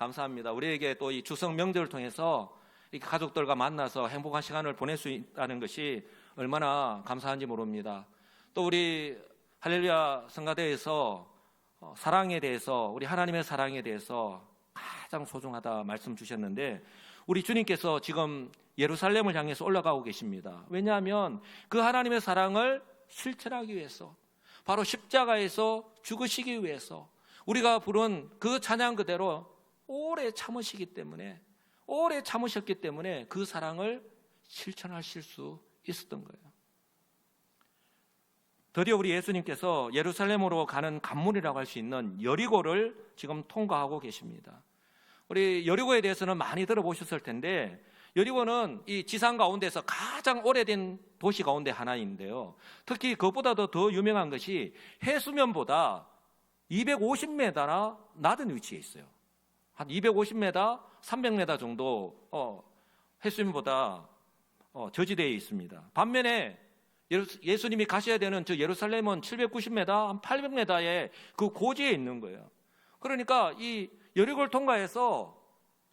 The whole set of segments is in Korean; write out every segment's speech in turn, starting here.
감사합니다. 우리에게 또 이 추석 명절을 통해서 이렇게 가족들과 만나서 행복한 시간을 보낼 수 있다는 것이 얼마나 감사한지 모릅니다. 또 우리 할렐루야 성가대에서 사랑에 대해서, 우리 하나님의 사랑에 대해서 가장 소중하다 말씀 주셨는데, 우리 주님께서 지금 예루살렘을 향해서 올라가고 계십니다. 왜냐하면 그 하나님의 사랑을 실천하기 위해서, 바로 십자가에서 죽으시기 위해서 우리가 부른 그 찬양 그대로 오래 참으셨기 때문에 그 사랑을 실천하실 수 있었던 거예요. 드디어 우리 예수님께서 예루살렘으로 가는 관문이라고 할 수 있는 여리고를 지금 통과하고 계십니다. 우리 여리고에 대해서는 많이 들어보셨을 텐데, 여리고는 이 지상 가운데서 가장 오래된 도시 가운데 하나인데요, 특히 그것보다도 더 유명한 것이 해수면보다 250m나 낮은 위치에 있어요. 한 250m, 300m 정도 해수면보다 저지대에 있습니다. 반면에 예수님이 가셔야 되는 저 예루살렘은 790m, 한 800m의 그 고지에 있는 거예요. 그러니까 이 여리고를 통과해서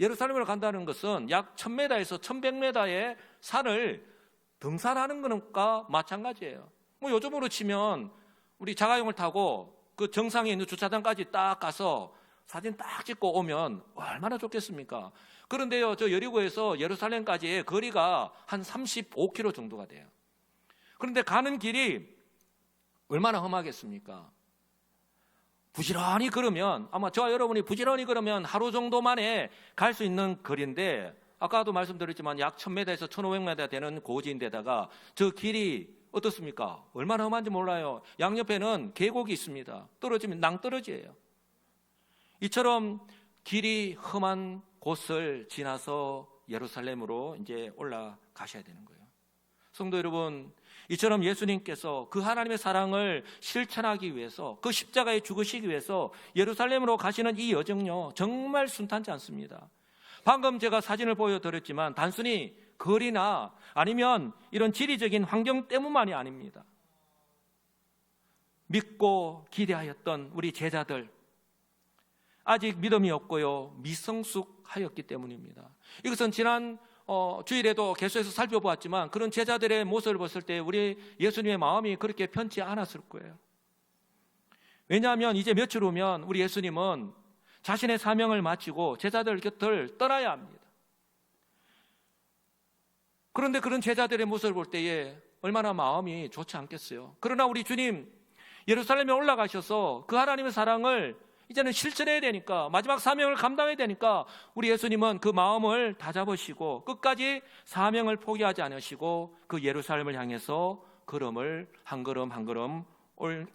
예루살렘으로 간다는 것은 약 1000m에서 1100m의 산을 등산하는 것과 마찬가지예요. 뭐 요즘으로 치면 우리 자가용을 타고 그 정상에 있는 주차장까지 딱 가서 사진 딱 찍고 오면 얼마나 좋겠습니까? 그런데요, 저 여리고에서 예루살렘까지의 거리가 한 35km 정도가 돼요. 그런데 가는 길이 얼마나 험하겠습니까? 부지런히 걸으면, 아마 저와 여러분이 부지런히 걸으면 하루 정도 만에 갈 수 있는 거리인데, 아까도 말씀드렸지만 약 1000m에서 1500m 되는 고지인데다가 저 길이 어떻습니까? 얼마나 험한지 몰라요. 양옆에는 계곡이 있습니다. 떨어지면 낭떠러지예요. 이처럼 길이 험한 곳을 지나서 예루살렘으로 이제 올라가셔야 되는 거예요. 성도 여러분, 이처럼 예수님께서 그 하나님의 사랑을 실천하기 위해서, 그 십자가에 죽으시기 위해서 예루살렘으로 가시는 이 여정요, 정말 순탄치 않습니다. 방금 제가 사진을 보여드렸지만 단순히 거리나 아니면 이런 지리적인 환경 때문만이 아닙니다. 믿고 기대하였던 우리 제자들, 아직 믿음이 없고요, 미성숙하였기 때문입니다. 이것은 지난 주일에도 계속해서 살펴보았지만, 그런 제자들의 모습을 봤을 때 우리 예수님의 마음이 그렇게 편치 않았을 거예요. 왜냐하면 이제 며칠 후면 우리 예수님은 자신의 사명을 마치고 제자들 곁을 떠나야 합니다. 그런데 그런 제자들의 모습을 볼 때에 얼마나 마음이 좋지 않겠어요. 그러나 우리 주님 예루살렘에 올라가셔서 그 하나님의 사랑을 이제는 실천해야 되니까, 마지막 사명을 감당해야 되니까 우리 예수님은 그 마음을 다잡으시고 끝까지 사명을 포기하지 않으시고 그 예루살렘을 향해서 걸음을 한 걸음 한 걸음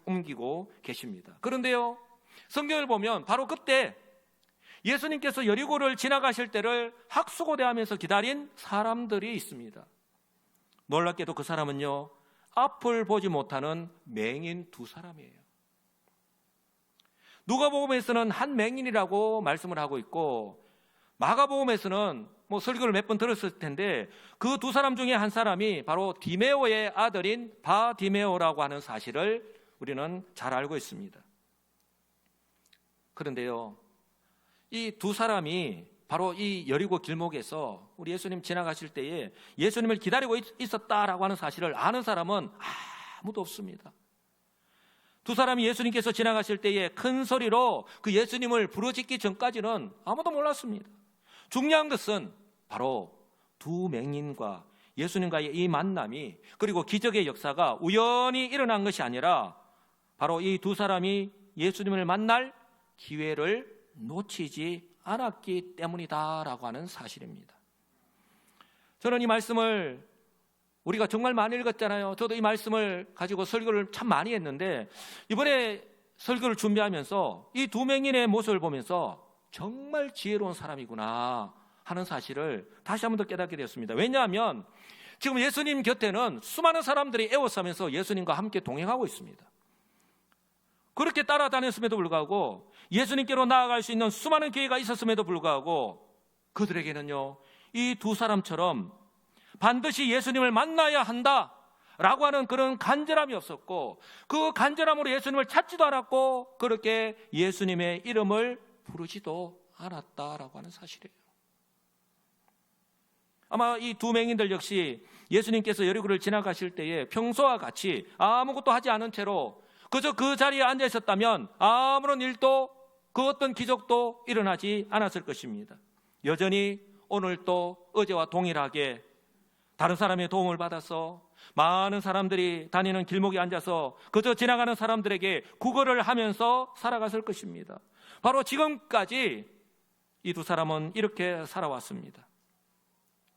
옮기고 계십니다. 그런데요, 성경을 보면 바로 그때 예수님께서 여리고를 지나가실 때를 학수고대하면서 기다린 사람들이 있습니다. 놀랍게도 그 사람은요, 앞을 보지 못하는 맹인 두 사람이에요. 누가복음에서는 한 맹인이라고 말씀을 하고 있고, 마가복음에서는 뭐 설교를 몇 번 들었을 텐데 그 두 사람 중에 한 사람이 바로 디메오의 아들인 바디메오라고 하는 사실을 우리는 잘 알고 있습니다. 그런데요, 이 두 사람이 바로 이 여리고 길목에서 우리 예수님 지나가실 때에 예수님을 기다리고 있었다라고 하는 사실을 아는 사람은 아무도 없습니다. 두 사람이 예수님께서 지나가실 때에 큰 소리로 그 예수님을 부르짖기 전까지는 아무도 몰랐습니다. 중요한 것은 바로 두 맹인과 예수님과의 이 만남이, 그리고 기적의 역사가 우연히 일어난 것이 아니라 바로 이 두 사람이 예수님을 만날 기회를 놓치지 않았기 때문이다라고 하는 사실입니다. 저는 이 말씀을 우리가 정말 많이 읽었잖아요. 저도 이 말씀을 가지고 설교를 참 많이 했는데, 이번에 설교를 준비하면서 이 두 맹인의 모습을 보면서 정말 지혜로운 사람이구나 하는 사실을 다시 한 번 더 깨닫게 되었습니다. 왜냐하면 지금 예수님 곁에는 수많은 사람들이 에워싸면서 예수님과 함께 동행하고 있습니다. 그렇게 따라다녔음에도 불구하고, 예수님께로 나아갈 수 있는 수많은 기회가 있었음에도 불구하고 그들에게는요, 이 두 사람처럼 반드시 예수님을 만나야 한다라고 하는 그런 간절함이 없었고, 그 간절함으로 예수님을 찾지도 않았고, 그렇게 예수님의 이름을 부르지도 않았다라고 하는 사실이에요. 아마 이 두 맹인들 역시 예수님께서 여리고를 지나가실 때에 평소와 같이 아무것도 하지 않은 채로 그저 그 자리에 앉아 있었다면 아무런 일도 그 어떤 기적도 일어나지 않았을 것입니다. 여전히 오늘도 어제와 동일하게 다른 사람의 도움을 받아서 많은 사람들이 다니는 길목에 앉아서 그저 지나가는 사람들에게 구걸을 하면서 살아갔을 것입니다. 바로 지금까지 이 두 사람은 이렇게 살아왔습니다.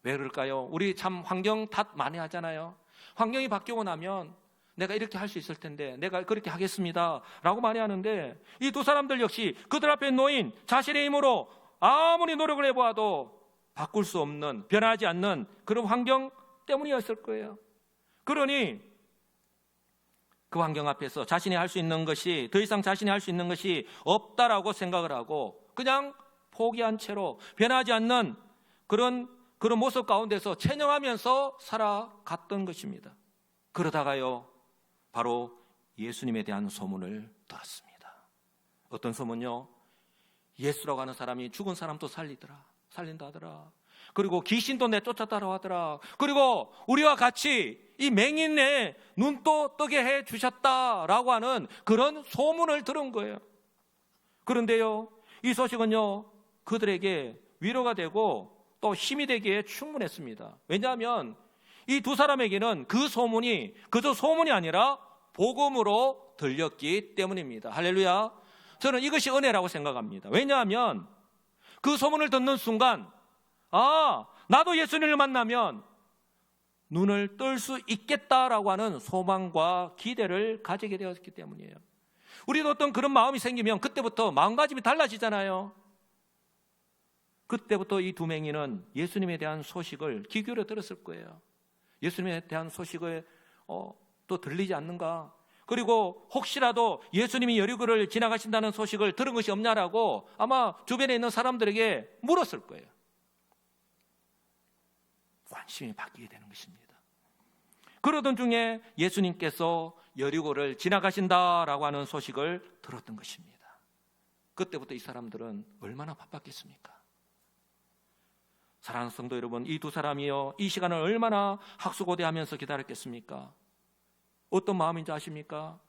왜 그럴까요? 우리 참 환경 탓 많이 하잖아요. 환경이 바뀌고 나면 내가 이렇게 할 수 있을 텐데 내가 그렇게 하겠습니다 라고 많이 하는데 이 두 사람들 역시 그들 앞에 놓인 자신의 힘으로 아무리 노력을 해보아도 바꿀 수 없는, 변하지 않는 그런 환경 때문이었을 거예요. 그러니 그 환경 앞에서 자신이 할 수 있는 것이, 더 이상 자신이 할 수 있는 것이 없다라고 생각을 하고 그냥 포기한 채로 변하지 않는 그런 모습 가운데서 체념하면서 살아갔던 것입니다. 그러다가요, 바로 예수님에 대한 소문을 들었습니다. 어떤 소문요? 예수라고 하는 사람이 죽은 사람도 살린다 하더라. 그리고 귀신도 내쫓았다고 하더라. 그리고 우리와 같이 이 맹인의 눈도 뜨게 해 주셨다라고 하는 그런 소문을 들은 거예요. 그런데요, 이 소식은요, 그들에게 위로가 되고 또 힘이 되기에 충분했습니다. 왜냐하면 이 두 사람에게는 그 소문이 그저 소문이 아니라 복음으로 들렸기 때문입니다. 할렐루야. 저는 이것이 은혜라고 생각합니다. 왜냐하면 그 소문을 듣는 순간 나도 예수님을 만나면 눈을 뜰 수 있겠다라고 하는 소망과 기대를 가지게 되었기 때문이에요. 우리도 어떤 그런 마음이 생기면 그때부터 마음가짐이 달라지잖아요. 그때부터 이 두 맹인은 예수님에 대한 소식을 귀 기울여 들었을 거예요. 예수님에 대한 소식을 또 들리지 않는가? 그리고 혹시라도 예수님이 여리고를 지나가신다는 소식을 들은 것이 없냐라고 아마 주변에 있는 사람들에게 물었을 거예요. 관심이 바뀌게 되는 것입니다. 그러던 중에 예수님께서 여리고를 지나가신다라고 하는 소식을 들었던 것입니다. 그때부터 이 사람들은 얼마나 바빴겠습니까? 사랑하는 성도 여러분, 이 두 사람이요, 이 시간을 얼마나 학수고대하면서 기다렸겠습니까? 어떤 마음인지 아십니까?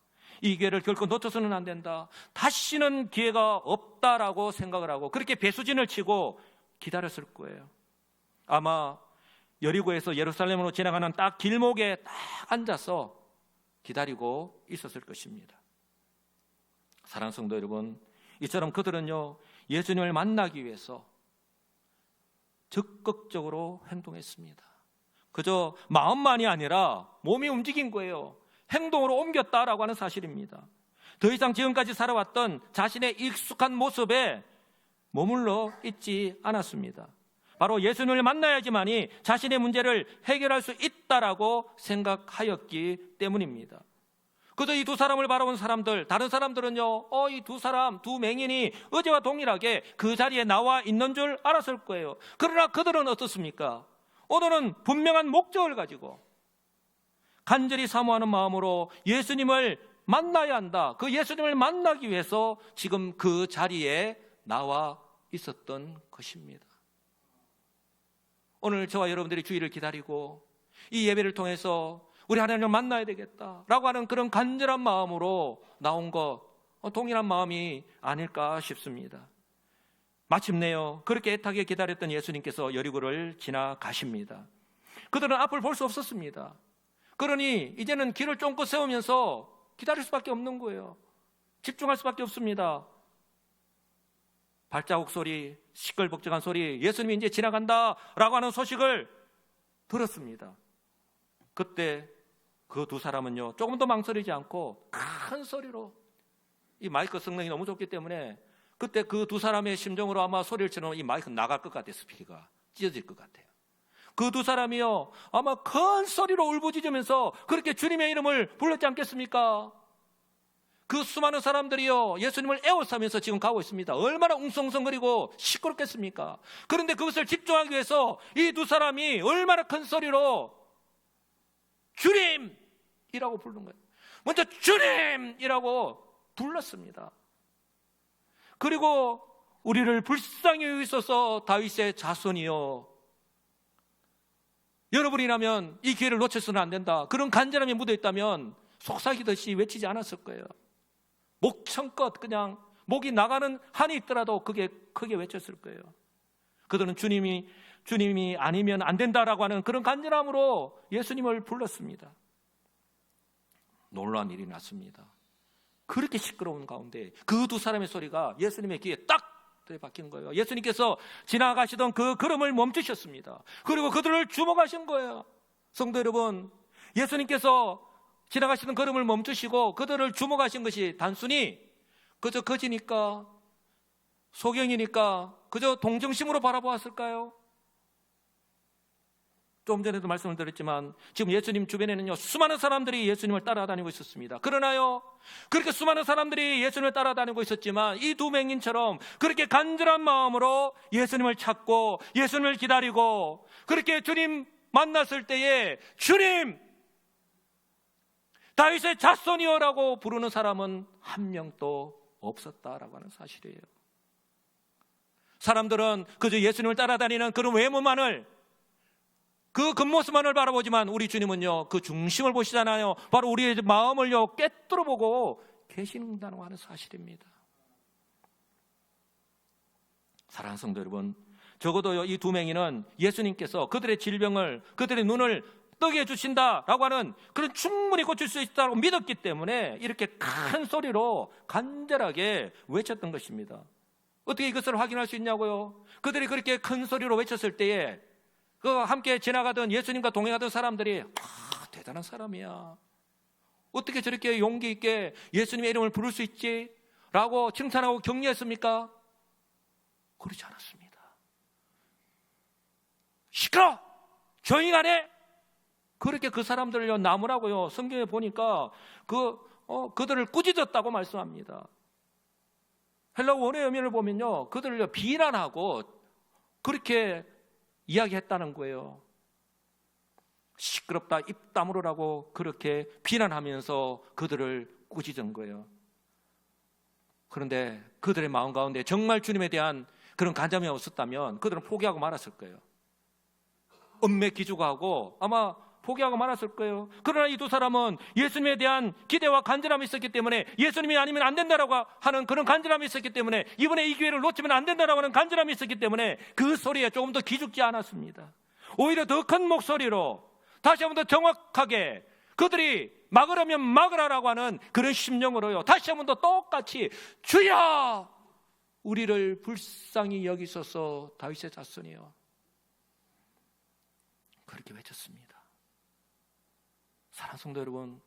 이 기회를 결코 놓쳐서는 안 된다, 다시는 기회가 없다라고 생각을 하고 그렇게 배수진을 치고 기다렸을 거예요. 아마 여리고에서 예루살렘으로 지나가는 딱 길목에 딱 앉아서 기다리고 있었을 것입니다. 사랑하는 성도 여러분, 이처럼 그들은요, 예수님을 만나기 위해서 적극적으로 행동했습니다. 그저 마음만이 아니라 몸이 움직인 거예요. 행동으로 옮겼다라고 하는 사실입니다. 더 이상 지금까지 살아왔던 자신의 익숙한 모습에 머물러 있지 않았습니다. 바로 예수님을 만나야지만이 자신의 문제를 해결할 수 있다라고 생각하였기 때문입니다. 그저 이 두 사람을 바라본 사람들, 다른 사람들은요, 이 두 사람, 두 맹인이 어제와 동일하게 그 자리에 나와 있는 줄 알았을 거예요. 그러나 그들은 어떻습니까? 오늘은 분명한 목적을 가지고 간절히 사모하는 마음으로 예수님을 만나야 한다. 그 예수님을 만나기 위해서 지금 그 자리에 나와 있었던 것입니다. 오늘 저와 여러분들이 주일을 기다리고 이 예배를 통해서 우리 하나님을 만나야 되겠다라고 하는 그런 간절한 마음으로 나온 것, 동일한 마음이 아닐까 싶습니다. 마침내요, 그렇게 애타게 기다렸던 예수님께서 여리고를 지나가십니다. 그들은 앞을 볼 수 없었습니다. 그러니 이제는 길을 쫑긋 세우면서 기다릴 수밖에 없는 거예요. 집중할 수밖에 없습니다. 발자국 소리, 시끌벅적한 소리, 예수님이 이제 지나간다라고 하는 소식을 들었습니다. 그때 그 두 사람은요, 조금 더 망설이지 않고 큰 소리로, 이 마이크 성능이 너무 좋기 때문에 그때 그 두 사람의 심정으로 아마 소리를 치면 이 마이크 나갈 것 같아요. 스피커가 찢어질 것 같아요. 그 두 사람이요, 아마 큰 소리로 울부짖으면서 그렇게 주님의 이름을 불렀지 않겠습니까? 그 수많은 사람들이요, 예수님을 에워싸면서 지금 가고 있습니다. 얼마나 웅성웅성거리고 시끄럽겠습니까? 그런데 그것을 집중하기 위해서 이 두 사람이 얼마나 큰 소리로 주님이라고 부른 거예요. 먼저 주님이라고 불렀습니다. 그리고 우리를 불쌍히 여기소서 다윗의 자손이여. 여러분이라면 이 기회를 놓쳐서는 안 된다, 그런 간절함이 묻어있다면 속삭이듯이 외치지 않았을 거예요. 목청껏 그냥 목이 나가는 한이 있더라도 그게 크게 외쳤을 거예요. 그들은 주님이 아니면 안 된다라고 하는 그런 간절함으로 예수님을 불렀습니다. 놀라운 일이 났습니다. 그렇게 시끄러운 가운데 그 두 사람의 소리가 예수님의 귀에 딱 박힌 거예요. 예수님께서 지나가시던 그 걸음을 멈추셨습니다. 그리고 그들을 주목하신 거예요. 성도 여러분, 예수님께서 지나가시던 걸음을 멈추시고 그들을 주목하신 것이 단순히 그저 거지니까, 소경이니까 그저 동정심으로 바라보았을까요? 좀 전에도 말씀을 드렸지만 지금 예수님 주변에는요, 수많은 사람들이 예수님을 따라다니고 있었습니다. 그러나요, 그렇게 수많은 사람들이 예수님을 따라다니고 있었지만 이 두 맹인처럼 그렇게 간절한 마음으로 예수님을 찾고 예수님을 기다리고 그렇게 주님 만났을 때에 주님, 다윗의 자손이여라고 부르는 사람은 한 명도 없었다라고 하는 사실이에요. 사람들은 그저 예수님을 따라다니는 그런 외모만을, 그 겉모습만을 바라보지만 우리 주님은요, 그 중심을 보시잖아요. 바로 우리의 마음을요 꿰뚫어 보고 계신다고 하는 사실입니다. 사랑하는 성도 여러분, 적어도 이 두 맹인은 예수님께서 그들의 질병을, 그들의 눈을 뜨게 해주신다라고 하는 그런 충분히 고칠 수 있다고 믿었기 때문에 이렇게 큰 소리로 간절하게 외쳤던 것입니다. 어떻게 이것을 확인할 수 있냐고요? 그들이 그렇게 큰 소리로 외쳤을 때에 그 함께 지나가던 예수님과 동행하던 사람들이 대단한 사람이야, 어떻게 저렇게 용기 있게 예수님의 이름을 부를 수 있지? 라고 칭찬하고 격려했습니까? 그렇지 않았습니다. 시끄러! 조용히 하네! 그렇게 그 사람들을 나무라고요, 성경에 보니까 그들을 꾸짖었다고 말씀합니다. 헬라 원어의 의미를 보면요, 그들을 비난하고 그렇게 이야기했다는 거예요. 시끄럽다, 입 다물으라고 그렇게 비난하면서 그들을 꾸짖은 거예요. 그런데 그들의 마음 가운데 정말 주님에 대한 그런 간절함이 없었다면 그들은 포기하고 말았을 거예요. 음매 기죽하고 아마 포기하고 말았을 거예요. 그러나 이 두 사람은 예수님에 대한 기대와 간절함이 있었기 때문에, 예수님이 아니면 안 된다라고 하는 그런 간절함이 있었기 때문에, 이번에 이 기회를 놓치면 안 된다라고 하는 간절함이 있었기 때문에 그 소리에 조금 더 기죽지 않았습니다. 오히려 더 큰 목소리로 다시 한번 더 정확하게 그들이 막으라면 막으라라고 하는 그런 심령으로요, 다시 한번 더 똑같이 주여 우리를 불쌍히 여기소서 다윗의 자손이여, 그렇게 외쳤습니다. 사랑하는 성도 여러분,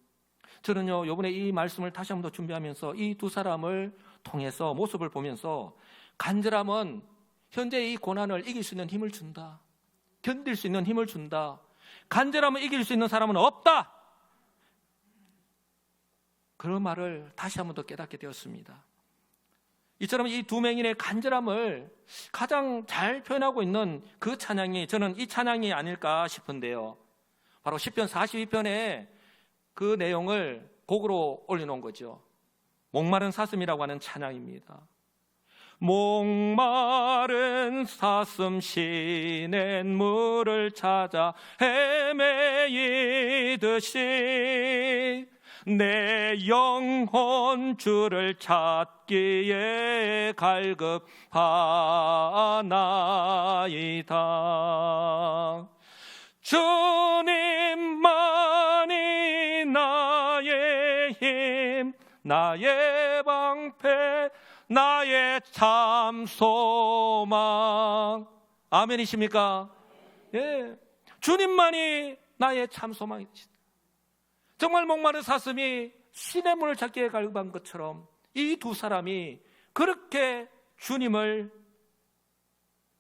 저는요 이번에 이 말씀을 다시 한번 더 준비하면서 이 두 사람을 통해서 모습을 보면서, 간절함은 현재 이 고난을 이길 수 있는 힘을 준다, 견딜 수 있는 힘을 준다, 간절함을 이길 수 있는 사람은 없다, 그런 말을 다시 한번 더 깨닫게 되었습니다. 이처럼 이 두 맹인의 간절함을 가장 잘 표현하고 있는 그 찬양이, 저는 이 찬양이 아닐까 싶은데요, 바로 시편 42편의 그 내용을 곡으로 올려놓은 거죠. 목마른 사슴이라고 하는 찬양입니다. 목마른 사슴 시냇 물을 찾아 헤매이듯이 내 영혼 주를 찾기에 갈급하나이다. 주님만이 나의 힘, 나의 방패, 나의 참 소망. 아멘이십니까? 예, 주님만이 나의 참 소망이시다. 정말 목마른 사슴이 시냇 물을 찾기에 갈급한 것처럼 이 두 사람이 그렇게 주님을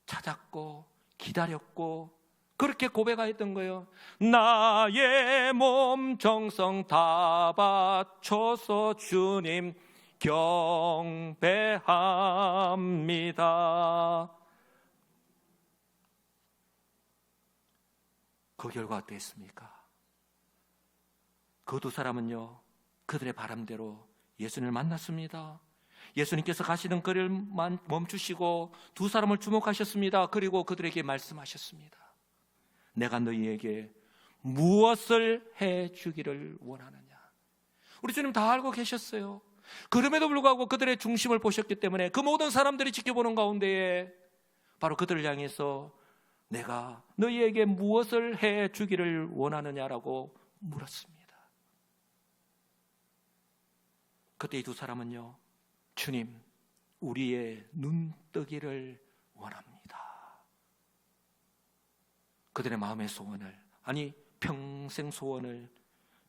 찾았고 기다렸고 그렇게 고백하였던 거예요. 나의 몸 정성 다 바쳐서 주님 경배합니다. 그 결과 어땠습니까? 그 두 사람은요, 그들의 바람대로 예수님을 만났습니다. 예수님께서 가시는 거리를 멈추시고 두 사람을 주목하셨습니다. 그리고 그들에게 말씀하셨습니다. 내가 너희에게 무엇을 해주기를 원하느냐. 우리 주님 다 알고 계셨어요. 그럼에도 불구하고 그들의 중심을 보셨기 때문에 그 모든 사람들이 지켜보는 가운데에 바로 그들을 향해서 내가 너희에게 무엇을 해주기를 원하느냐라고 물었습니다. 그때 이 두 사람은요, 주님, 우리의 눈뜨기를 원합니다. 그들의 마음의 소원을, 아니 평생 소원을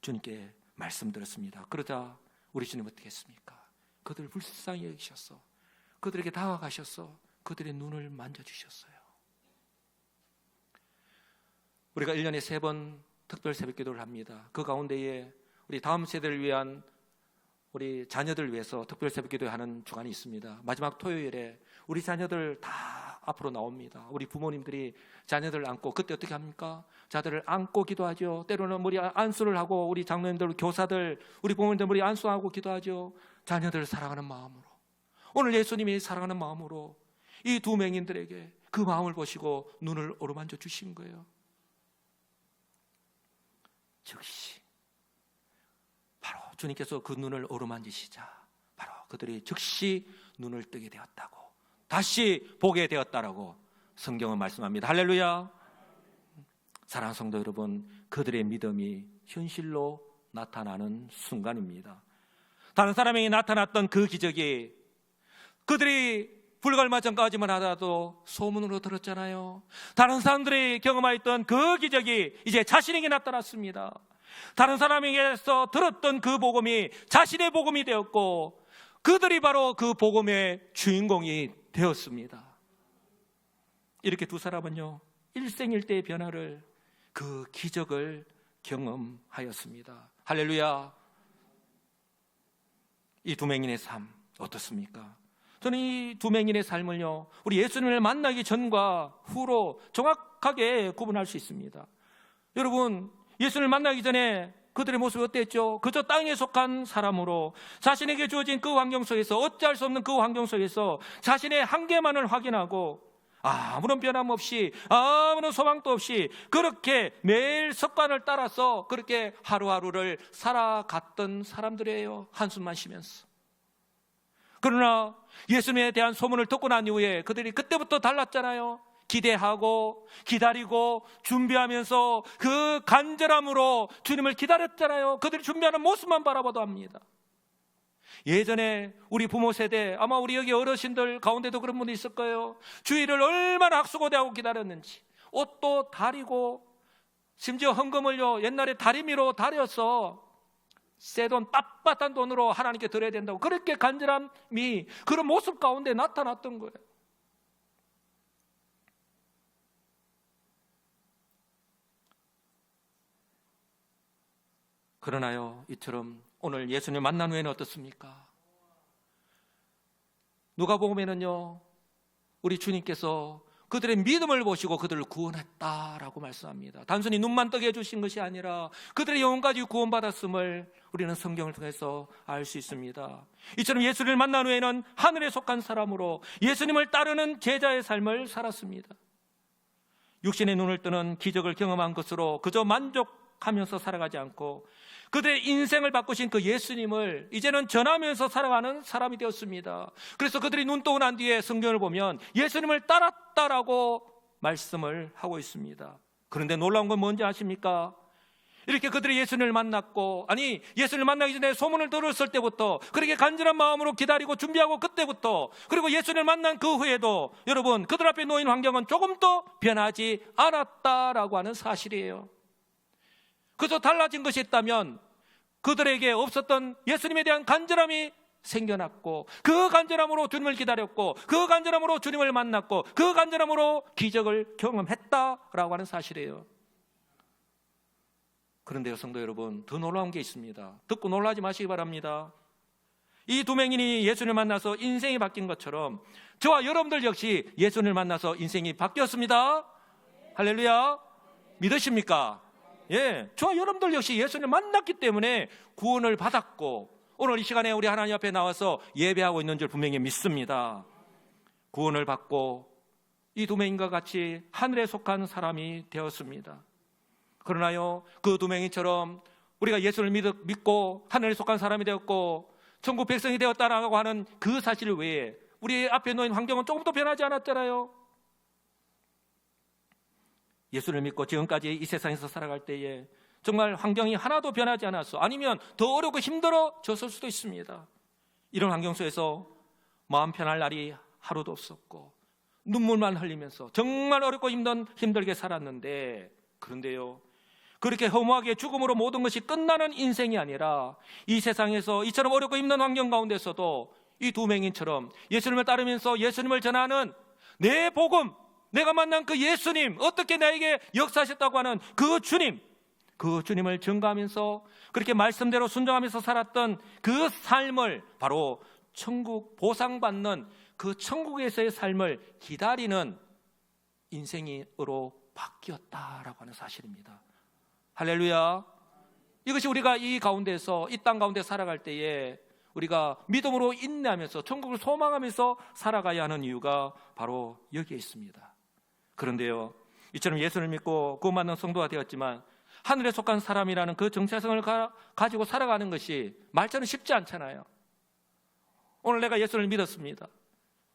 주님께 말씀드렸습니다. 그러자 우리 주님 어떻게 했습니까? 그들을 불쌍히 여기셔서 그들에게 다가가셔서 그들의 눈을 만져주셨어요. 우리가 1년에 3번 특별 새벽 기도를 합니다. 그 가운데에 우리 다음 세대를 위한 우리 자녀들 위해서 특별 새벽 기도하는 주간이 있습니다. 마지막 토요일에 우리 자녀들 다 앞으로 나옵니다. 우리 부모님들이 자녀들을 안고, 그때 어떻게 합니까? 자들을 안고 기도하죠. 때로는 머리 안수를 하고 우리 장로님들, 교사들, 우리 부모님들 머리 안수하고 기도하죠. 자녀들을 사랑하는 마음으로, 오늘 예수님이 사랑하는 마음으로 이 두 맹인들에게 그 마음을 보시고 눈을 어루만져 주신 거예요. 즉시 바로 주님께서 그 눈을 어루만지시자 바로 그들이 즉시 눈을 뜨게 되었다고, 다시 보게 되었다라고 성경은 말씀합니다. 할렐루야. 사랑하는 성도 여러분, 그들의 믿음이 현실로 나타나는 순간입니다. 다른 사람에게 나타났던 그 기적이 그들이 불과 얼마 전까지만 하더라도 소문으로 들었잖아요. 다른 사람들이 경험하였던 그 기적이 이제 자신에게 나타났습니다. 다른 사람에게서 들었던 그 복음이 자신의 복음이 되었고 그들이 바로 그 복음의 주인공이 되었습니다. 이렇게 두 사람은요, 일생일대의 변화를, 그 기적을 경험하였습니다. 할렐루야. 이 두 맹인의 삶 어떻습니까? 저는 이 두 맹인의 삶을요, 우리 예수님을 만나기 전과 후로 정확하게 구분할 수 있습니다. 여러분, 예수님을 만나기 전에 그들의 모습이 어땠죠? 그저 땅에 속한 사람으로 자신에게 주어진 그 환경 속에서, 어찌할 수 없는 그 환경 속에서 자신의 한계만을 확인하고 아무런 변함 없이, 아무런 소망도 없이 그렇게 매일 습관을 따라서 그렇게 하루하루를 살아갔던 사람들이에요. 한숨만 쉬면서. 그러나 예수님에 대한 소문을 듣고 난 이후에 그들이 그때부터 달랐잖아요. 기대하고 기다리고 준비하면서 그 간절함으로 주님을 기다렸잖아요. 그들이 준비하는 모습만 바라봐도 합니다. 예전에 우리 부모 세대, 아마 우리 여기 어르신들 가운데도 그런 분이 있을 거예요. 주일을 얼마나 학수고대하고 기다렸는지, 옷도 다리고 심지어 헌금을요, 옛날에 다리미로 다려서 새 돈, 빳빳한 돈으로 하나님께 드려야 된다고 그렇게 간절함이 그런 모습 가운데 나타났던 거예요. 그러나요, 이처럼 오늘 예수님 만난 후에는 어떻습니까? 누가복음에는요, 우리 주님께서 그들의 믿음을 보시고 그들을 구원했다라고 말씀합니다. 단순히 눈만 뜨게 해주신 것이 아니라 그들의 영혼까지 구원받았음을 우리는 성경을 통해서 알 수 있습니다. 이처럼 예수를 만난 후에는 하늘에 속한 사람으로 예수님을 따르는 제자의 삶을 살았습니다. 육신의 눈을 뜨는 기적을 경험한 것으로 그저 만족하면서 살아가지 않고 그들의 인생을 바꾸신 그 예수님을 이제는 전하면서 살아가는 사람이 되었습니다. 그래서 그들이 눈 뜨고 난 뒤에 성경을 보면 예수님을 따랐다라고 말씀을 하고 있습니다. 그런데 놀라운 건 뭔지 아십니까? 이렇게 그들이 예수님을 만났고, 아니 예수님을 만나기 전에 소문을 들었을 때부터 그렇게 간절한 마음으로 기다리고 준비하고 그때부터, 그리고 예수님을 만난 그 후에도 여러분 그들 앞에 놓인 환경은 조금도 변하지 않았다라고 하는 사실이에요. 그저 달라진 것이 있다면 그들에게 없었던 예수님에 대한 간절함이 생겨났고, 그 간절함으로 주님을 기다렸고, 그 간절함으로 주님을 만났고, 그 간절함으로 기적을 경험했다라고 하는 사실이에요. 그런데요, 성도 여러분, 더 놀라운 게 있습니다. 듣고 놀라지 마시기 바랍니다. 이 두 맹인이 예수님을 만나서 인생이 바뀐 것처럼 저와 여러분들 역시 예수님을 만나서 인생이 바뀌었습니다. 할렐루야. 믿으십니까? 예, 저와 여러분들 역시 예수님을 만났기 때문에 구원을 받았고 오늘 이 시간에 우리 하나님 앞에 나와서 예배하고 있는 줄 분명히 믿습니다. 구원을 받고 이 두 맹인과 같이 하늘에 속한 사람이 되었습니다. 그러나요, 그 두 맹인처럼 우리가 예수를 믿고 하늘에 속한 사람이 되었고 천국 백성이 되었다라고 하는 그 사실 외에 우리 앞에 놓인 환경은 조금도 변하지 않았잖아요. 예수를 믿고 지금까지 이 세상에서 살아갈 때에 정말 환경이 하나도 변하지 않았어. 아니면 더 어렵고 힘들어졌을 수도 있습니다. 이런 환경 속에서 마음 편할 날이 하루도 없었고 눈물만 흘리면서 정말 어렵고 힘들게 살았는데, 그런데요, 그렇게 허무하게 죽음으로 모든 것이 끝나는 인생이 아니라 이 세상에서 이처럼 어렵고 힘든 환경 가운데서도 이 두 맹인처럼 예수님을 따르면서 예수님을 전하는 내 복음, 내가 만난 그 예수님, 어떻게 나에게 역사하셨다고 하는 그 주님을 증거하면서 그렇게 말씀대로 순종하면서 살았던 그 삶을 바로 천국 보상받는 그 천국에서의 삶을 기다리는 인생으로 바뀌었다라고 하는 사실입니다. 할렐루야. 이것이 우리가 이 가운데서, 이 땅 가운데 살아갈 때에 우리가 믿음으로 인내하면서 천국을 소망하면서 살아가야 하는 이유가 바로 여기에 있습니다. 그런데요, 이처럼 예수를 믿고 구원받는 성도가 되었지만 하늘에 속한 사람이라는 그 정체성을 가지고 살아가는 것이 말처럼 쉽지 않잖아요. 오늘 내가 예수를 믿었습니다.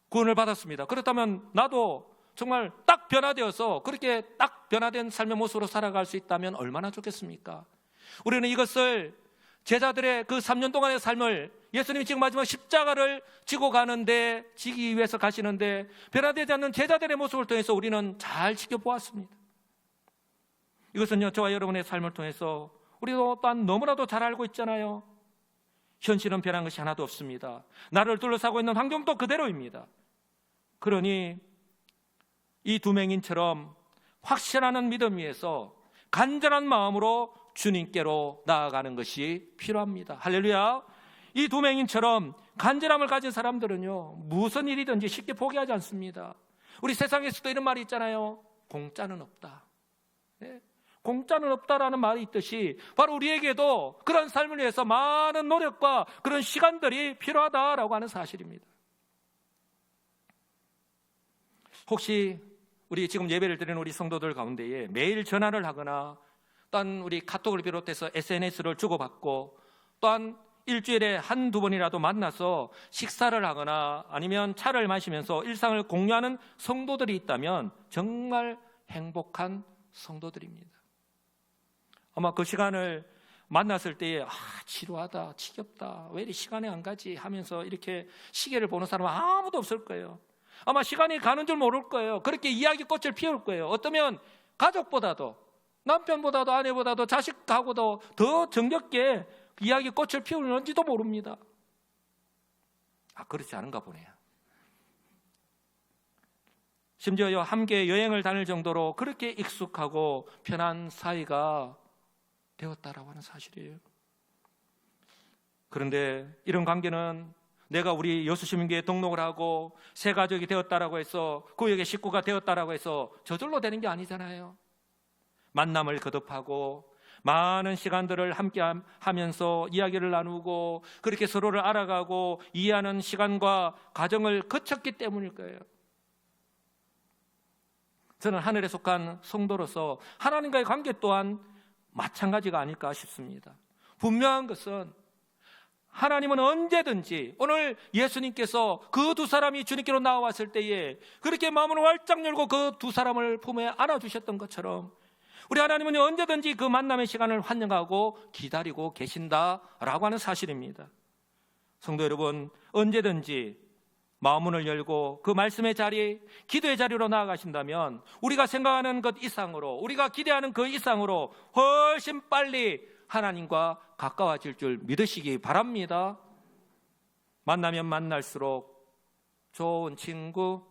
구원을 받았습니다. 그렇다면 나도 정말 딱 변화되어서 그렇게 딱 변화된 삶의 모습으로 살아갈 수 있다면 얼마나 좋겠습니까? 우리는 이것을 제자들의 그 3년 동안의 삶을 예수님이 지금 마지막 십자가를 지고 지기 위해서 가시는데 변화되지 않는 제자들의 모습을 통해서 우리는 잘 지켜보았습니다. 이것은요, 저와 여러분의 삶을 통해서 우리도 또한 너무나도 잘 알고 있잖아요. 현실은 변한 것이 하나도 없습니다. 나를 둘러싸고 있는 환경도 그대로입니다. 그러니 이 두 맹인처럼 확실한 믿음 위에서 간절한 마음으로 주님께로 나아가는 것이 필요합니다. 할렐루야. 이 두 맹인처럼 간절함을 가진 사람들은요, 무슨 일이든지 쉽게 포기하지 않습니다. 우리 세상에서도 이런 말이 있잖아요. 공짜는 없다. 네? 공짜는 없다라는 말이 있듯이 바로 우리에게도 그런 삶을 위해서 많은 노력과 그런 시간들이 필요하다라고 하는 사실입니다. 혹시 우리 지금 예배를 드리는 우리 성도들 가운데에 매일 전화를 하거나 또한 우리 카톡을 비롯해서 SNS를 주고받고 또한 일주일에 한두 번이라도 만나서 식사를 하거나 아니면 차를 마시면서 일상을 공유하는 성도들이 있다면 정말 행복한 성도들입니다. 아마 그 시간을 만났을 때에 지루하다, 지겹다, 왜 이리 시간이 안 가지 하면서 이렇게 시계를 보는 사람은 아무도 없을 거예요. 아마 시간이 가는 줄 모를 거예요. 그렇게 이야기꽃을 피울 거예요. 어쩌면 가족보다도 남편보다도 아내보다도 자식하고도 더 정겹게 이야기꽃을 피우는지도 모릅니다. 그렇지 않은가 보네요. 심지어 함께 여행을 다닐 정도로 그렇게 익숙하고 편한 사이가 되었다라고 하는 사실이에요. 그런데 이런 관계는 내가 우리 여수시민교회에 등록을 하고 새 가족이 되었다라고 해서 구역의 식구가 되었다라고 해서 저절로 되는 게 아니잖아요. 만남을 거듭하고 많은 시간들을 함께 하면서 이야기를 나누고 그렇게 서로를 알아가고 이해하는 시간과 과정을 거쳤기 때문일 거예요. 저는 하늘에 속한 성도로서 하나님과의 관계 또한 마찬가지가 아닐까 싶습니다. 분명한 것은 하나님은 언제든지 오늘 예수님께서 그 두 사람이 주님께로 나와왔을 때에 그렇게 마음을 활짝 열고 그 두 사람을 품에 안아주셨던 것처럼 우리 하나님은 언제든지 그 만남의 시간을 환영하고 기다리고 계신다라고 하는 사실입니다. 성도 여러분, 언제든지 마음문을 열고 그 말씀의 자리, 기도의 자리로 나아가신다면 우리가 생각하는 것 이상으로, 우리가 기대하는 그 이상으로 훨씬 빨리 하나님과 가까워질 줄 믿으시기 바랍니다. 만나면 만날수록 좋은 친구,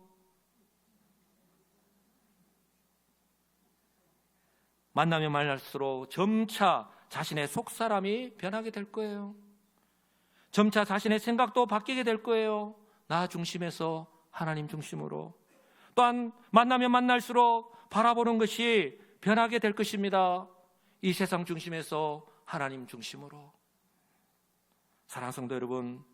만나면 만날수록 점차 자신의 속사람이 변하게 될 거예요. 점차 자신의 생각도 바뀌게 될 거예요. 나 중심에서 하나님 중심으로. 또한 만나면 만날수록 바라보는 것이 변하게 될 것입니다. 이 세상 중심에서 하나님 중심으로. 사랑하는 성도 여러분,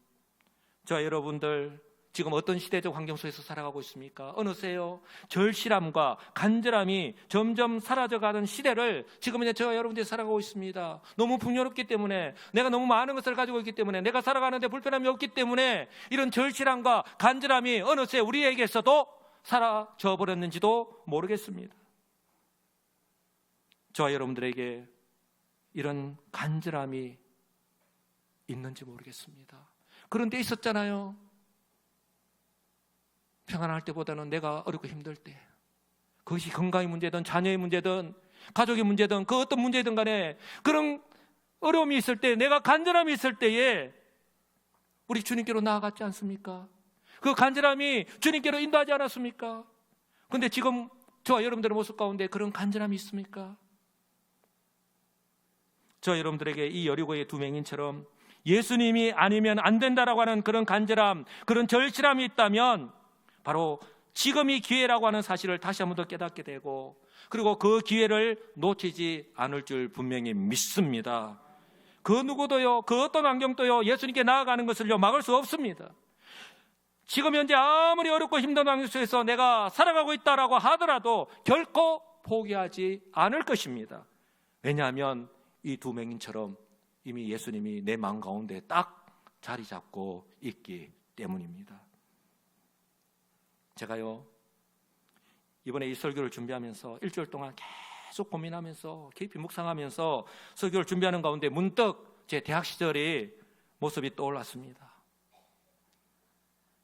저와 여러분들 지금 어떤 시대적 환경 속에서 살아가고 있습니까? 어느새요 절실함과 간절함이 점점 사라져가는 시대를 지금 이제 저와 여러분들이 살아가고 있습니다. 너무 풍요롭기 때문에, 내가 너무 많은 것을 가지고 있기 때문에, 내가 살아가는데 불편함이 없기 때문에 이런 절실함과 간절함이 어느새 우리에게서도 사라져 버렸는지도 모르겠습니다. 저와 여러분들에게 이런 간절함이 있는지 모르겠습니다. 그런데 있었잖아요. 평안할 때보다는 내가 어렵고 힘들 때, 그것이 건강의 문제든 자녀의 문제든 가족의 문제든 그 어떤 문제든 간에 그런 어려움이 있을 때, 내가 간절함이 있을 때에 우리 주님께로 나아갔지 않습니까? 그 간절함이 주님께로 인도하지 않았습니까? 그런데 지금 저와 여러분들의 모습 가운데 그런 간절함이 있습니까? 저 여러분들에게 이 여리고의 두 맹인처럼 예수님이 아니면 안 된다라고 하는 그런 간절함, 그런 절실함이 있다면 바로 지금이 기회라고 하는 사실을 다시 한번 더 깨닫게 되고, 그리고 그 기회를 놓치지 않을 줄 분명히 믿습니다. 그 누구도요, 그 어떤 환경도요, 예수님께 나아가는 것을요 막을 수 없습니다. 지금 현재 아무리 어렵고 힘든 환경 속에서 내가 살아가고 있다라고 하더라도 결코 포기하지 않을 것입니다. 왜냐하면 이 두 맹인처럼 이미 예수님이 내 마음 가운데 딱 자리 잡고 있기 때문입니다. 제가요 이번에 이 설교를 준비하면서 일주일 동안 계속 고민하면서 깊이 묵상하면서 설교를 준비하는 가운데 문득 제 대학 시절의 모습이 떠올랐습니다.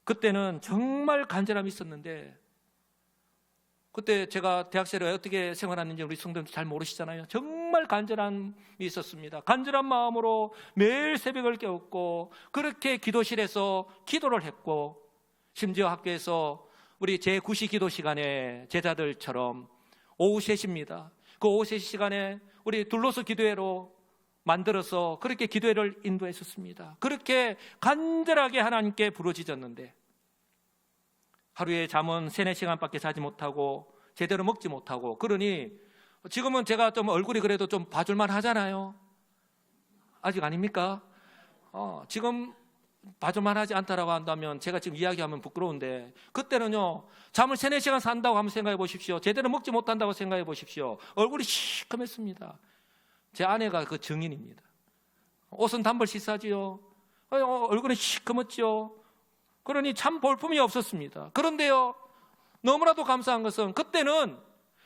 그때는 정말 간절함이 있었는데, 그때 제가 대학 시절에 어떻게 생활했는지 우리 성도님들 잘 모르시잖아요. 정말 간절함이 있었습니다. 간절한 마음으로 매일 새벽을 깨웠고, 그렇게 기도실에서 기도를 했고, 심지어 학교에서 우리 제9시 기도 시간에 제자들처럼 오후 3시입니다. 그 오후 3시 시간에 우리 둘러서 기도회로 만들어서 그렇게 기도회를 인도했었습니다. 그렇게 간절하게 하나님께 부르짖었는데, 하루에 잠은 3-4시간밖에 자지 못하고 제대로 먹지 못하고, 그러니 지금은 제가 좀 얼굴이 그래도 좀 봐줄만 하잖아요. 아직 아닙니까? 지금 봐줄만 하지 않다라고 한다면 제가 지금 이야기하면 부끄러운데, 그때는요 잠을 3-4시간 산다고 한번 생각해 보십시오. 제대로 먹지 못한다고 생각해 보십시오. 얼굴이 시커맸습니다. 제 아내가 그 증인입니다. 옷은 단벌 씻사지요. 얼굴은 시커멓지요. 그러니 참 볼품이 없었습니다. 그런데요 너무나도 감사한 것은 그때는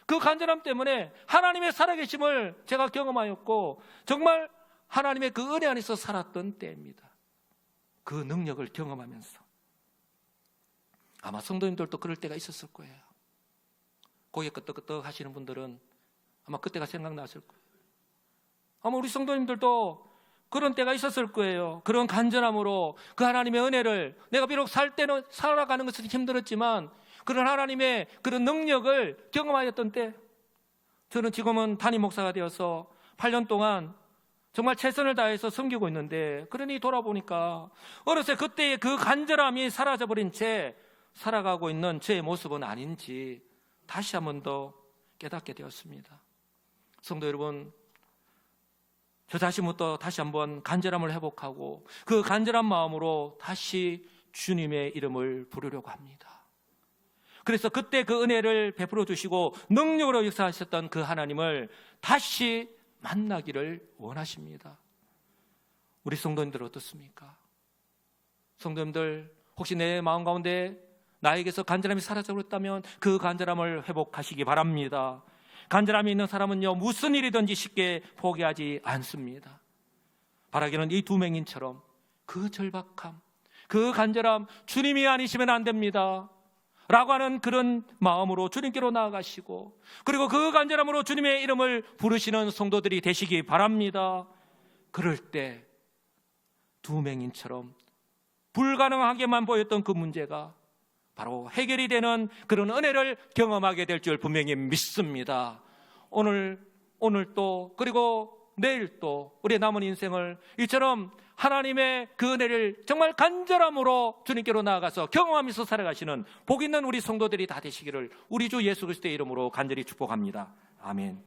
그 간절함 때문에 하나님의 살아계심을 제가 경험하였고, 정말 하나님의 그 은혜 안에서 살았던 때입니다. 그 능력을 경험하면서. 아마 성도님들도 그럴 때가 있었을 거예요. 고개 끄덕끄덕 하시는 분들은 아마 그때가 생각났을 거예요. 아마 우리 성도님들도 그런 때가 있었을 거예요. 그런 간절함으로 그 하나님의 은혜를, 내가 비록 살 때는 살아가는 것은 힘들었지만 그런 하나님의 그런 능력을 경험하였던 때, 저는 지금은 담임 목사가 되어서 8년 동안 정말 최선을 다해서 섬기고 있는데, 그러니 돌아보니까 어느새 그때의 그 간절함이 사라져버린 채 살아가고 있는 제 모습은 아닌지 다시 한 번 더 깨닫게 되었습니다. 성도 여러분, 저 자신부터 다시 한번 간절함을 회복하고 그 간절한 마음으로 다시 주님의 이름을 부르려고 합니다. 그래서 그때 그 은혜를 베풀어 주시고 능력으로 역사하셨던 그 하나님을 다시 만나기를 원하십니다. 우리 성도님들 어떻습니까? 성도님들 혹시 내 마음 가운데 나에게서 간절함이 사라져버렸다면 그 간절함을 회복하시기 바랍니다. 간절함이 있는 사람은요 무슨 일이든지 쉽게 포기하지 않습니다. 바라기는 이 두 맹인처럼 그 절박함, 그 간절함, 주님이 아니시면 안 됩니다 라고 하는 그런 마음으로 주님께로 나아가시고, 그리고 그 간절함으로 주님의 이름을 부르시는 성도들이 되시기 바랍니다. 그럴 때 두 맹인처럼 불가능하게만 보였던 그 문제가 바로 해결이 되는 그런 은혜를 경험하게 될 줄 분명히 믿습니다. 오늘 또 그리고 내일 또 우리의 남은 인생을 이처럼 하나님의 그 은혜를 정말 간절함으로 주님께로 나아가서 경험하면서 살아가시는 복 있는 우리 성도들이 다 되시기를 우리 주 예수 그리스도의 이름으로 간절히 축복합니다. 아멘.